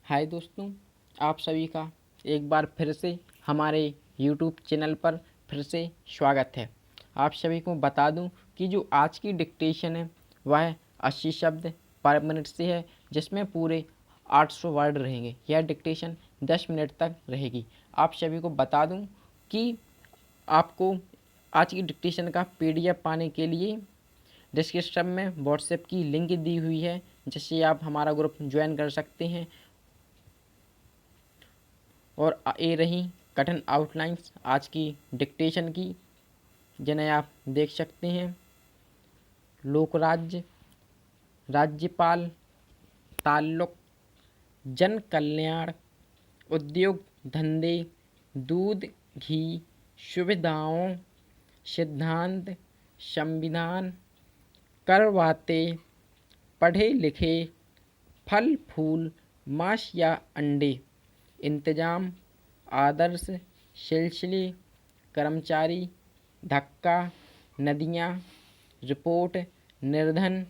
हाय दोस्तों, आप सभी का एक बार फिर से हमारे यूट्यूब चैनल पर फिर से स्वागत है। आप सभी को बता दूं कि जो आज की डिक्टेशन है वह 80 शब्द पर मिनट से है, जिसमें पूरे 800 वर्ड रहेंगे। यह डिक्टेशन 10 मिनट तक रहेगी। आप सभी को बता दूं कि आपको आज की डिक्टेशन का पीडीएफ पाने के लिए डिस्क्रिप्शन में व्हाट्सएप की लिंक दी हुई है, जिससे आप हमारा ग्रुप ज्वाइन कर सकते हैं। और ये रही कठिन आउटलाइंस आज की डिक्टेशन की, जिन्हें आप देख सकते हैं। लोकराज्य, राज्यपाल, ताल्लुक, जन कल्याण, उद्योग धंधे, दूध घी, सुविधाओं, सिद्धांत, संविधान, करवाते, पढ़े लिखे, फल फूल, मांस या अंडे, इंतजाम, आदर्श, सिलसिले, कर्मचारी, धक्का, नदियाँ, रिपोर्ट, निर्धन,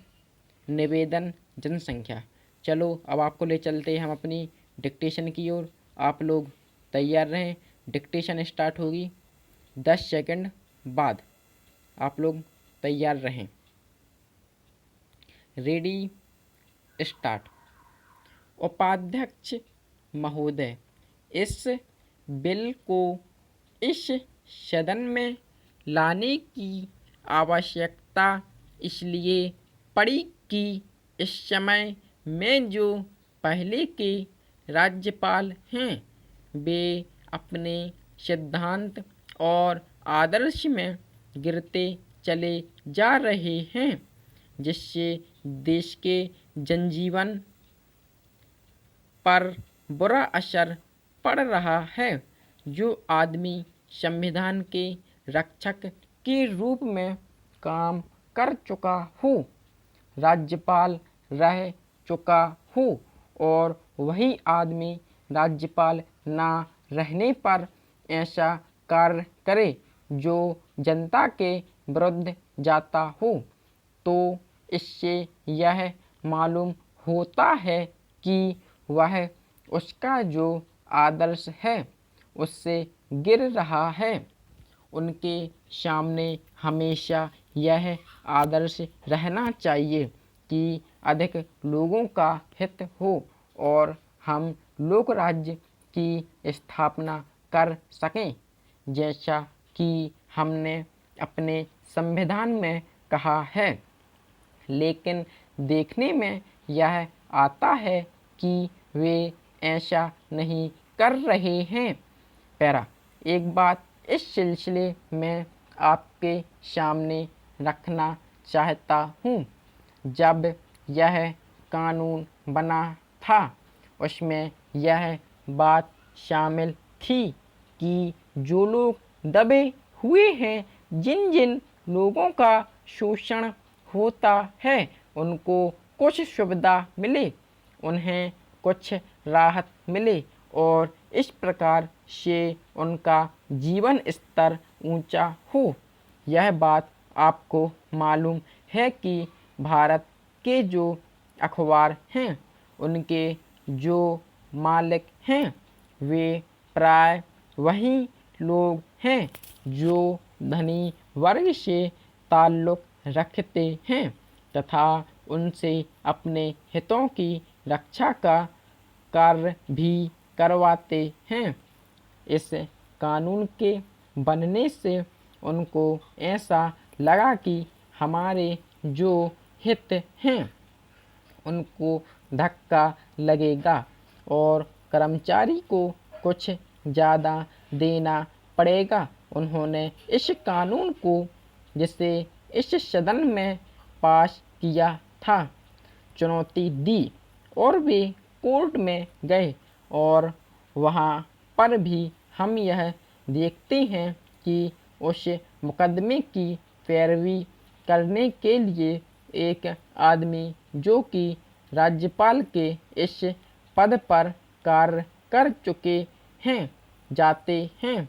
निवेदन, जनसंख्या। चलो अब आपको ले चलते हैं हम अपनी डिक्टेशन की ओर। आप लोग तैयार रहें, डिक्टेशन स्टार्ट होगी 10 सेकंड बाद। आप लोग तैयार रहें। Ready, start. उपाध्यक्ष महोदय, इस बिल को इस सदन में लाने की आवश्यकता इसलिए पड़ी कि इस समय में जो पहले के राज्यपाल हैं वे अपने सिद्धांत और आदर्श में गिरते चले जा रहे हैं, जिससे देश के जनजीवन पर बुरा असर पड़ रहा है। जो आदमी संविधान के रक्षक के रूप में काम कर चुका हो, राज्यपाल रह चुका हो, और वही आदमी राज्यपाल ना रहने पर ऐसा कार्य करे जो जनता के विरुद्ध जाता हो, तो इससे यह मालूम होता है कि वह उसका जो आदर्श है उससे गिर रहा है। उनके सामने हमेशा यह आदर्श रहना चाहिए कि अधिक लोगों का हित हो और हम लोक राज्य की स्थापना कर सकें, जैसा कि हमने अपने संविधान में कहा है। लेकिन देखने में यह आता है कि वे ऐसा नहीं कर रहे हैं। पैरा, एक बात इस सिलसिले में आपके सामने रखना चाहता हूँ। जब यह कानून बना था उसमें यह बात शामिल थी कि जो लोग दबे हुए हैं, जिन जिन लोगों का शोषण होता है, उनको कुछ सुविधा मिले, उन्हें कुछ राहत मिले और इस प्रकार से उनका जीवन स्तर ऊंचा हो। यह बात आपको मालूम है कि भारत के जो अखबार हैं उनके जो मालिक हैं वे प्राय वही लोग हैं जो धनी वर्ग से ताल्लुक़ रखते हैं तथा उनसे अपने हितों की रक्षा का कार्य भी करवाते हैं। इस कानून के बनने से उनको ऐसा लगा कि हमारे जो हित हैं उनको धक्का लगेगा और कर्मचारी को कुछ ज़्यादा देना पड़ेगा। उन्होंने इस कानून को, जिसे इस सदन में पास किया था, चुनौती दी और वे कोर्ट में गए और वहाँ पर भी हम यह देखते हैं कि उस मुकदमे की पैरवी करने के लिए एक आदमी जो कि राज्यपाल के इस पद पर कार्य कर चुके हैं जाते हैं।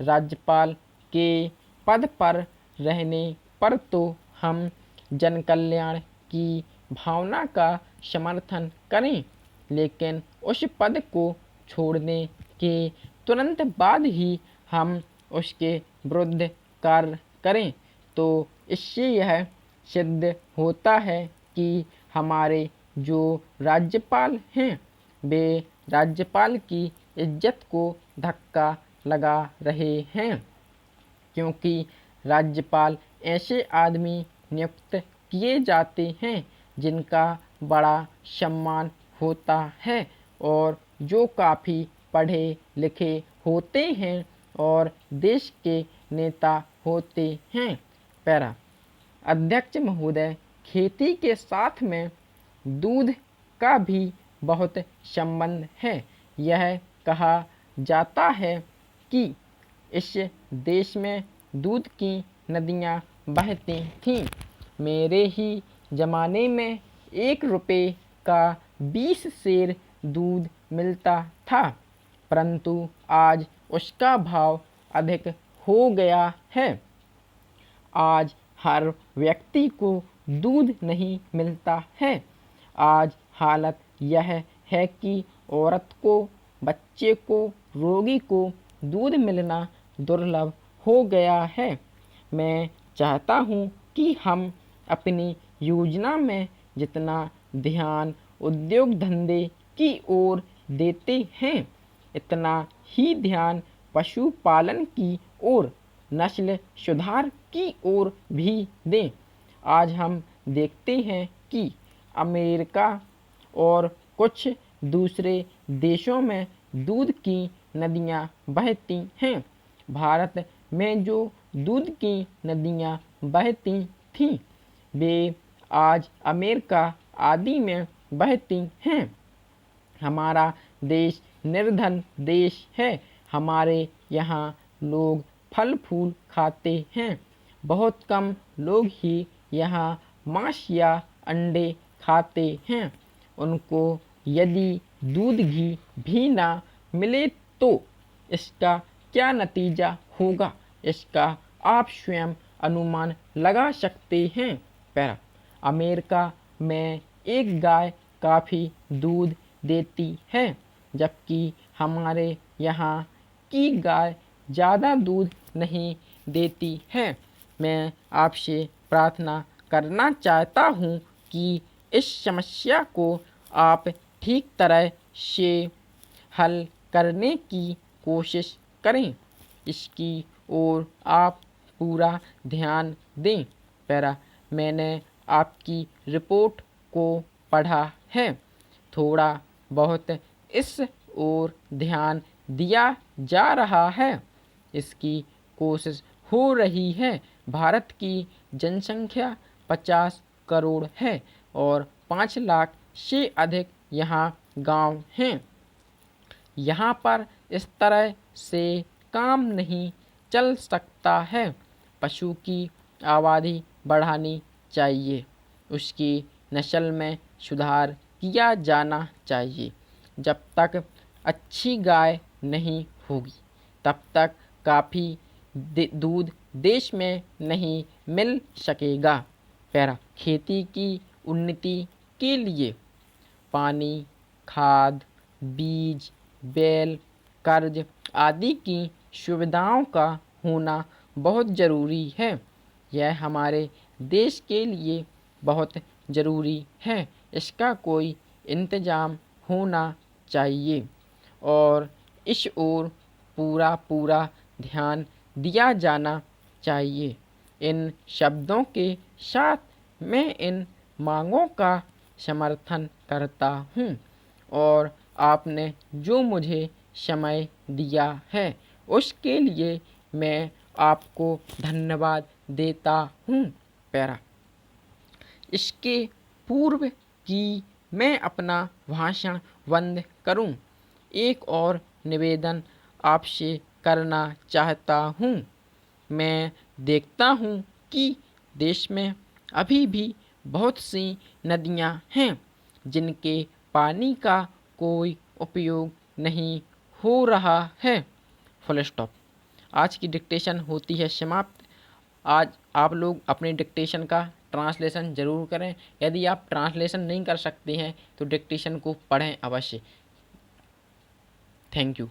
राज्यपाल के पद पर रहने पर तो हम जन कल्याण की भावना का समर्थन करें, लेकिन उस पद को छोड़ने के तुरंत बाद ही हम उसके विरुद्ध कार्य करें तो इससे यह सिद्ध होता है कि हमारे जो राज्यपाल हैं वे राज्यपाल की इज्जत को धक्का लगा रहे हैं, क्योंकि राज्यपाल ऐसे आदमी नियुक्त किए जाते हैं जिनका बड़ा सम्मान होता है और जो काफ़ी पढ़े लिखे होते हैं और देश के नेता होते हैं। पैरा अध्यक्ष महोदय, खेती के साथ में दूध का भी बहुत संबंध है। यह कहा जाता है कि इस देश में दूध की नदियाँ बहती थीं। मेरे ही ज़माने में 1 रुपये का 20 सेर दूध मिलता था, परंतु आज उसका भाव अधिक हो गया है। आज हर व्यक्ति को दूध नहीं मिलता है। आज हालत यह है कि औरत को, बच्चे को, रोगी को दूध मिलना दुर्लभ हो गया है। मैं चाहता हूँ कि हम अपनी योजना में जितना ध्यान उद्योग धंधे की ओर देते हैं, इतना ही ध्यान पशुपालन की ओर, नस्ल सुधार की ओर भी दें। आज हम देखते हैं कि अमेरिका और कुछ दूसरे देशों में दूध की नदियाँ बहती हैं। भारत में जो दूध की नदियाँ बहती थीं वे आज अमेरिका आदि में बहती हैं। हमारा देश निर्धन देश है। हमारे यहाँ लोग फल फूल खाते हैं। बहुत कम लोग ही यहाँ मांस या अंडे खाते हैं। उनको यदि दूध घी भी ना मिले तो इसका क्या नतीजा होगा, इसका आप स्वयं अनुमान लगा सकते हैं। पैरा अमेरिका में एक गाय काफ़ी दूध देती है, जबकि हमारे यहाँ की गाय ज़्यादा दूध नहीं देती है। मैं आपसे प्रार्थना करना चाहता हूँ कि इस समस्या को आप ठीक तरह से हल करने की कोशिश करें। इसकी ओर आप पूरा ध्यान दें। पैरा मैंने आपकी रिपोर्ट को पढ़ा है। थोड़ा बहुत इस ओर ध्यान दिया जा रहा है। इसकी कोशिश हो रही है। भारत की जनसंख्या 50 करोड़ है और 5 लाख से अधिक यहाँ गांव हैं। यहाँ पर इस तरह से काम नहीं चल सकता है। पशु की आबादी बढ़ानी चाहिए, उसकी नस्ल में सुधार किया जाना चाहिए। जब तक अच्छी गाय नहीं होगी तब तक काफ़ी दूध देश में नहीं मिल सकेगा। पैरा खेती की उन्नति के लिए पानी, खाद, बीज, बैल, कर्ज आदि की सुविधाओं का होना बहुत ज़रूरी है। यह हमारे देश के लिए बहुत ज़रूरी है। इसका कोई इंतज़ाम होना चाहिए और इस ओर पूरा ध्यान दिया जाना चाहिए। इन शब्दों के साथ मैं इन मांगों का समर्थन करता हूँ और आपने जो मुझे समय दिया है उसके लिए मैं आपको धन्यवाद देता हूँ। पैरा इसके पूर्व कि मैं अपना भाषण बंद करूं, एक और निवेदन आपसे करना चाहता हूं। मैं देखता हूं कि देश में अभी भी बहुत सी नदियां हैं जिनके पानी का कोई उपयोग नहीं हो रहा है। Full stop. आज की डिक्टेशन होती है समाप्त। आज आप लोग अपने डिक्टेशन का ट्रांसलेशन ज़रूर करें। यदि आप ट्रांसलेशन नहीं कर सकते हैं तो डिक्टेशन को पढ़ें अवश्य। Thank you.